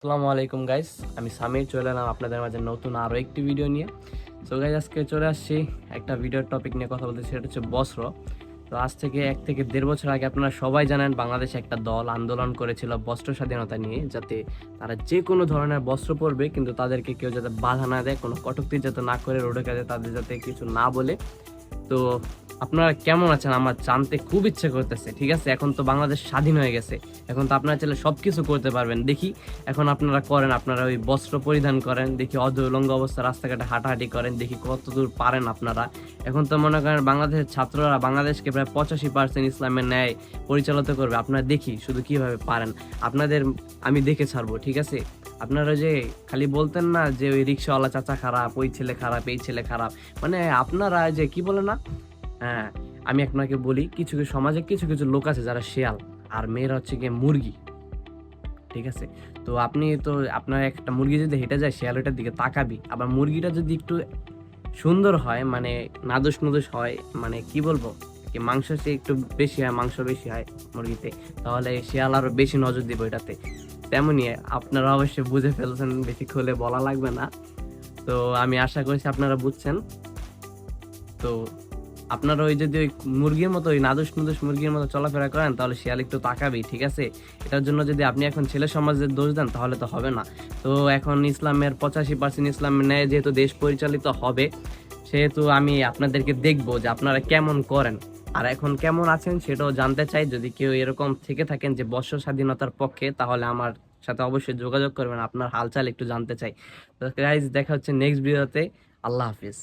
আসসালামু আলাইকুম গাইস, আমি সামির চলে এলাম আপনাদের মাঝে নতুন আরও একটি ভিডিও নিয়ে। সো গাইস, আজকে চলে আসছি একটা ভিডিওর টপিক নিয়ে কথা বলতে, সেটা হচ্ছে বস্ত্র। তো আজ থেকে 1 থেকে 1.5 বছর আগে আপনারা সবাই জানেন বাংলাদেশে একটা দল আন্দোলন করেছিল বস্ত্র স্বাধীনতা নিয়ে, যাতে তারা যে কোনো ধরনের বস্ত্র পরবে কিন্তু তাদেরকে কেউ যাতে বাধা না দেয়, কোনো কটূক্তি যাতে না করে, রোডে কাজে তাদের যাতে কিছু না বলে। তো আপনারা কেমন আছেন আমার জানতে খুব ইচ্ছে করতেছে। ঠিক আছে, এখন তো বাংলাদেশ স্বাধীন হয়ে গেছে, এখন তো আপনারা চাইলে সবকিছু করতে পারবেন। দেখি এখন আপনারা করেন, আপনারা ওই বস্ত্র পরিধান করেন, দেখি অধোলঙ্গ অবস্থা রাস্তাঘাটে হাঁটাহাঁটি করেন, দেখি কতদূর পারেন আপনারা। এখন তো মনে করেন বাংলাদেশের ছাত্ররা বাংলাদেশকে প্রায় 85% ইসলামের ন্যায় পরিচালিত করবে, আপনারা দেখি শুধু কিভাবে পারেন। আপনাদের আমি দেখে ছাড়বো, ঠিক আছে? আপনারা যে খালি বলতেন না যে ওই রিক্সাওয়ালা চাচা খারাপ, ওই ছেলে খারাপ, এই ছেলে খারাপ, মানে আপনারা যে কি বলে না, হ্যাঁ, আমি আপনাকে বলি, কিছু কিছু সমাজে কিছু কিছু লোক আছে যারা শেয়াল, আর মেয়েরা হচ্ছে গিয়ে মুরগি। ঠিক আছে, তো আপনি তো আপনার একটা মুরগি যদি হেঁটে যায়, শেয়ালটার দিকে তাকাবি। আবার মুরগিটা যদি একটু সুন্দর হয়, মানে নাদুস নুদুস হয়, মানে কি বলবো, কি মাংস সে একটু বেশি হয়, মাংস বেশি হয় মুরগিতে, তাহলে শিয়াল আরো বেশি নজর দিব এটাতে। তেমনই আপনারা অবশ্যই বুঝে ফেলছেন, বেশি খুলে বলা লাগবে না। তো আমি আশা করছি আপনারা বুঝছেন। তো আপনারা ওই যদি ওই মুরগির মতো, ওই নাদুস নুদুস মুরগির মতো চলাফেরা করেন, তাহলে শিয়াল একটু তাকাবেই। ঠিক আছে, এটার জন্য যদি আপনি এখন ছেলে সমাজের দোষ দেন তাহলে তো হবে না। তো এখন ইসলামের 85% ইসলামের ন্যায় যেহেতু দেশ পরিচালিত হবে, সেহেতু আমি আপনাদেরকে দেখবো যে আপনারা কেমন করেন, আর এখন কেমন আছেন সেটাও জানতে চাই। যদি কেউ এরকম থেকে থাকেন যে বর্ষ স্বাধীনতার পক্ষে, তাহলে আমার সাথে অবশ্যই যোগাযোগ করবেন, আপনার হালচাল একটু জানতে চাই। তো গাইজ, দেখা হচ্ছে নেক্সট ভিডিওতে। আল্লাহ হাফিজ।